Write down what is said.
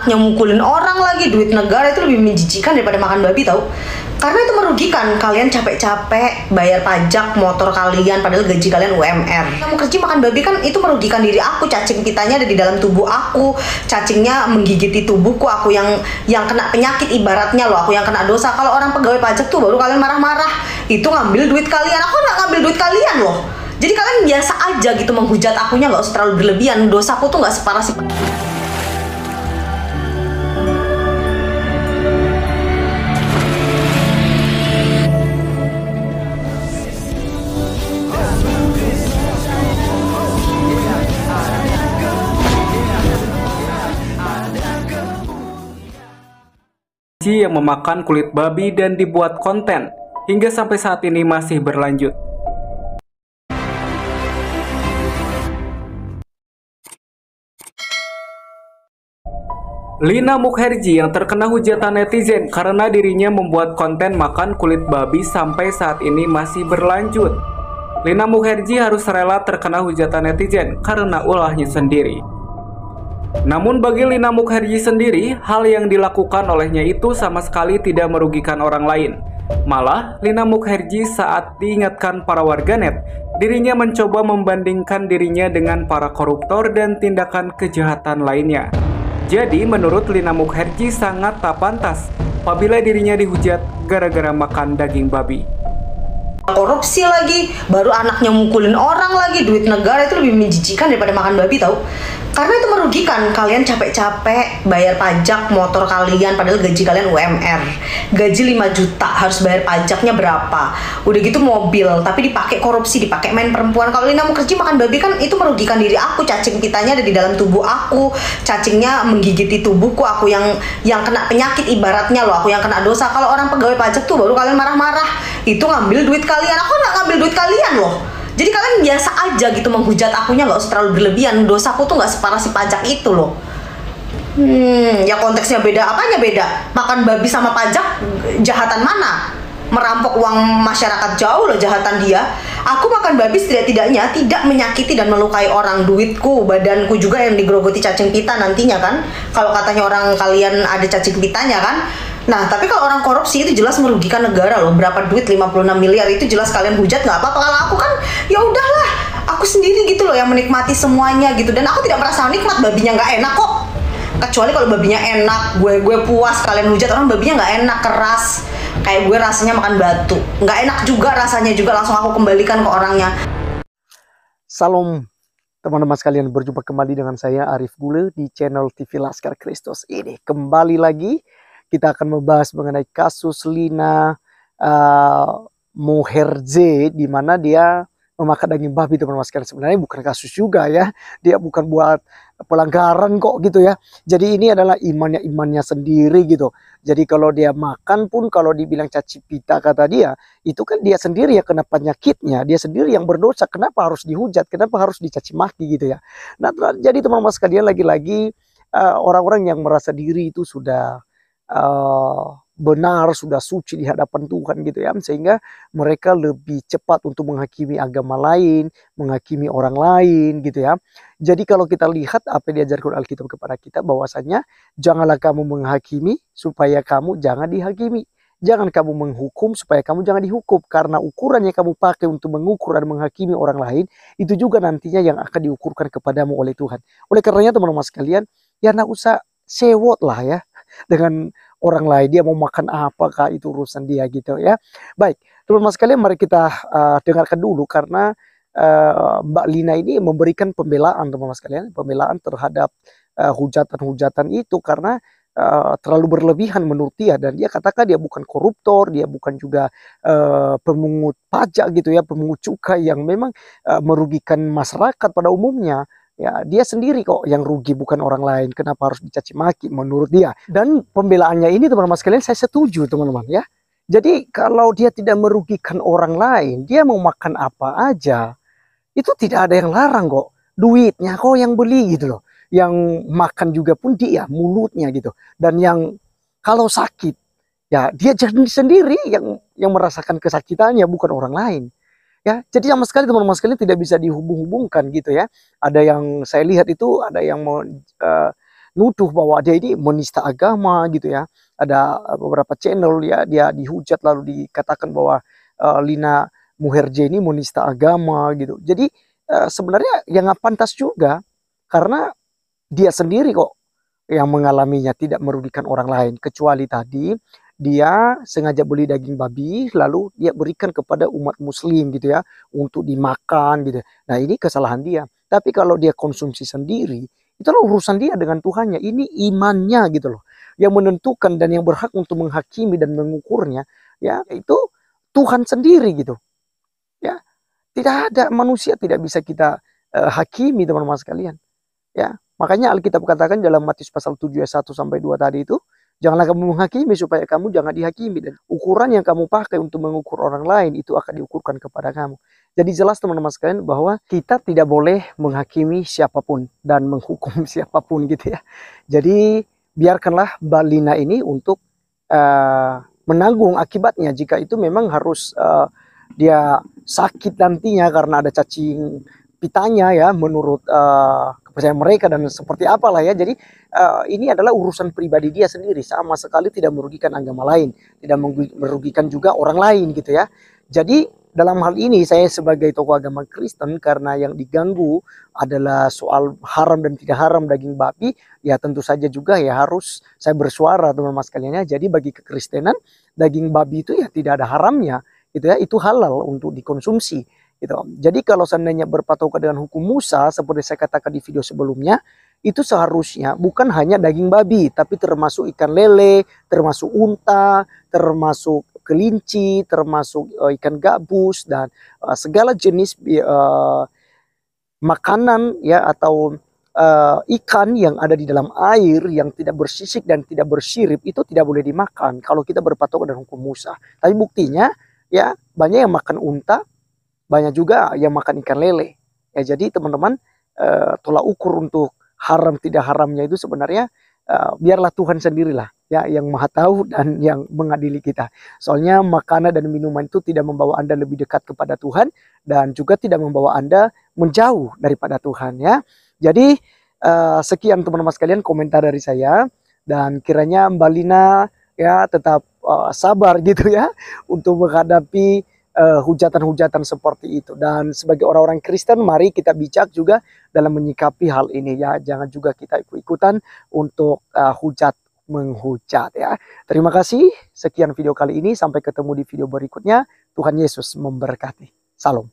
Yang mukulin orang lagi, duit negara itu lebih menjijikan daripada makan babi tau. Karena itu merugikan, kalian capek-capek bayar pajak motor kalian padahal gaji kalian UMR. Kamu kerja makan babi kan itu merugikan diri aku, cacing pitanya ada di dalam tubuh aku, cacingnya menggigiti tubuhku, aku yang kena penyakit ibaratnya loh, aku yang kena dosa. Kalau orang pegawai pajak tuh baru kalian marah-marah, itu ngambil duit kalian, aku nggak ngambil duit kalian loh. Jadi kalian biasa aja gitu menghujat akunya, nggak usah terlalu berlebihan, dosaku tuh nggak separah sih. Yang memakan kulit babi dan dibuat konten hingga sampai saat ini masih berlanjut. Lina Mukherjee yang terkena hujatan netizen karena dirinya membuat konten makan kulit babi sampai saat ini masih berlanjut. Lina Mukherjee harus rela terkena hujatan netizen karena ulahnya sendiri. Namun bagi Lina Mukherjee sendiri, hal yang dilakukan olehnya itu sama sekali tidak merugikan orang lain. Malah, Lina Mukherjee saat diingatkan para warganet, dirinya mencoba membandingkan dirinya dengan para koruptor dan tindakan kejahatan lainnya. Jadi, menurut Lina Mukherjee sangat tak pantas apabila dirinya dihujat gara-gara makan daging babi. Korupsi lagi, baru anaknya mukulin orang lagi, duit negara itu lebih menjijikan daripada makan babi tau. Karena itu merugikan, kalian capek-capek bayar pajak motor kalian padahal gaji kalian UMR. Gaji 5 juta harus bayar pajaknya berapa? Udah gitu mobil tapi dipakai korupsi, dipakai main perempuan. Kalau Lina Mukherjee makan babi kan itu merugikan diri aku, cacing pitanya ada di dalam tubuh aku, cacingnya menggigiti tubuhku, aku yang kena penyakit ibaratnya loh, aku yang kena dosa. Kalau orang pegawai pajak tuh baru kalian marah-marah, itu ngambil duit kalian, aku nggak ngambil duit kalian loh. Jadi kalian biasa aja gitu menghujat akunya, nggak usah terlalu berlebihan, dosaku tuh nggak separah si pajak itu loh. Ya konteksnya beda, apanya beda? Makan babi sama pajak, jahatan mana? Merampok uang masyarakat jauh loh jahatan dia. Aku makan babi setidak-tidaknya tidak menyakiti dan melukai orang, duitku, badanku juga yang digerogoti cacing pita nantinya kan. Kalau katanya orang kalian ada cacing pitanya kan. Nah, tapi kalau orang korupsi itu jelas merugikan negara loh. Berapa duit, 56 miliar itu jelas kalian hujat nggak apa-apa. Kalau aku kan ya udahlah, aku sendiri gitu loh yang menikmati semuanya gitu. Dan aku tidak merasa nikmat, babinya nggak enak kok. Kecuali kalau babinya enak, gue puas. Kalian hujat orang babinya nggak enak, keras. Kayak gue rasanya makan batu. Nggak enak juga rasanya juga, langsung aku kembalikan ke orangnya. Salam teman-teman sekalian, berjumpa kembali dengan saya Arif Gule di channel TV Laskar Kristus ini. Kembali lagi kita akan membahas mengenai kasus Lina Mukherjee, di mana dia memakan daging babi, teman-teman sekalian. Sebenarnya bukan kasus juga ya, dia bukan buat pelanggaran kok gitu ya. Jadi ini adalah imannya sendiri gitu. Jadi kalau dia makan pun, kalau dibilang caci pita kata dia, itu kan dia sendiri yang kena penyakitnya, dia sendiri yang berdosa. Kenapa harus dihujat, kenapa harus dicaci maki gitu ya. Nah jadi teman-teman sekalian, lagi-lagi orang-orang yang merasa diri itu sudah benar, sudah suci di hadapan Tuhan gitu ya, sehingga mereka lebih cepat untuk menghakimi agama lain, menghakimi orang lain gitu ya. Jadi kalau kita lihat apa yang diajarkan Alkitab kepada kita, bahwasanya janganlah kamu menghakimi supaya kamu jangan dihakimi. Jangan kamu menghukum supaya kamu jangan dihukum, karena ukuran yang kamu pakai untuk mengukur dan menghakimi orang lain itu juga nantinya yang akan diukurkan kepadamu oleh Tuhan. Oleh karenanya teman-teman sekalian, ya nggak usah sewot lah ya dengan orang lain, dia mau makan apakah itu urusan dia gitu ya. Baik teman-teman sekalian, mari kita dengarkan dulu, karena Mbak Lina ini memberikan pembelaan teman-teman sekalian, pembelaan terhadap hujatan-hujatan itu, karena terlalu berlebihan menurut dia. Dan dia katakan dia bukan koruptor, dia bukan juga pemungut pajak gitu ya, pemungut cukai yang memang merugikan masyarakat pada umumnya. Ya, dia sendiri kok yang rugi, bukan orang lain. Kenapa harus dicaci maki menurut dia? Dan pembelaannya ini teman-teman sekalian, saya setuju teman-teman ya. Jadi kalau dia tidak merugikan orang lain, dia mau makan apa aja, itu tidak ada yang larang kok. Duitnya kok yang beli gitu loh. Yang makan juga pun dia, mulutnya gitu. Dan yang kalau sakit, ya dia sendiri yang merasakan kesakitannya, bukan orang lain. Ya, jadi sama sekali teman-teman sekalian tidak bisa dihubung-hubungkan gitu ya. Ada yang saya lihat itu, ada yang mau nuduh bahwa dia ini menista agama gitu ya. Ada beberapa channel ya, dia dihujat lalu dikatakan bahwa Lina Muherje ini menista agama gitu. Jadi sebenarnya yang nggak pantas juga, karena dia sendiri kok yang mengalaminya, tidak merugikan orang lain. Kecuali tadi dia sengaja beli daging babi lalu dia berikan kepada umat muslim gitu ya, untuk dimakan gitu. Nah ini kesalahan dia. Tapi kalau dia konsumsi sendiri, itulah urusan dia dengan Tuhannya. Ini imannya gitu loh, yang menentukan dan yang berhak untuk menghakimi dan mengukurnya ya itu Tuhan sendiri gitu ya. Tidak ada manusia, tidak bisa kita hakimi teman-teman sekalian ya. Makanya Alkitab katakan dalam Matius pasal 7 ayat 1 sampai 2 tadi itu, janganlah kamu menghakimi supaya kamu jangan dihakimi, dan ukuran yang kamu pakai untuk mengukur orang lain itu akan diukurkan kepada kamu. Jadi jelas teman-teman sekalian bahwa kita tidak boleh menghakimi siapapun dan menghukum siapapun gitu ya. Jadi biarkanlah Mbak Lina ini untuk menanggung akibatnya jika itu memang harus dia sakit nantinya karena ada cacing pitanya ya, menurut kepercayaan mereka dan seperti apalah ya. Jadi ini adalah urusan pribadi dia sendiri, sama sekali tidak merugikan agama lain, tidak merugikan juga orang lain gitu ya. Jadi dalam hal ini saya sebagai tokoh agama Kristen, karena yang diganggu adalah soal haram dan tidak haram daging babi, ya tentu saja juga ya harus saya bersuara teman-teman sekalian ya. Jadi bagi kekristenan daging babi itu ya tidak ada haramnya gitu ya, itu halal untuk dikonsumsi gitu. Jadi kalau seandainya berpatokan dengan hukum Musa seperti saya katakan di video sebelumnya, itu seharusnya bukan hanya daging babi, tapi termasuk ikan lele, termasuk unta, termasuk kelinci, termasuk ikan gabus, dan segala jenis makanan ya, atau ikan yang ada di dalam air yang tidak bersisik dan tidak bersirip itu tidak boleh dimakan kalau kita berpatokan dengan hukum Musa. Tapi buktinya ya banyak yang makan unta, banyak juga yang makan ikan lele. Ya jadi teman-teman, tolak ukur untuk haram tidak haramnya itu sebenarnya biarlah Tuhan sendirilah ya yang maha tahu dan yang mengadili kita. Soalnya makanan dan minuman itu tidak membawa Anda lebih dekat kepada Tuhan dan juga tidak membawa Anda menjauh daripada Tuhan ya. Jadi sekian teman-teman sekalian komentar dari saya, dan kiranya Mbak Lina ya tetap sabar gitu ya untuk menghadapi hujatan-hujatan seperti itu. Dan sebagai orang-orang Kristen, mari kita bijak juga dalam menyikapi hal ini ya. Jangan juga kita ikut-ikutan untuk hujat menghujat ya. Terima kasih. Sekian video kali ini. Sampai ketemu di video berikutnya. Tuhan Yesus memberkati. Salam.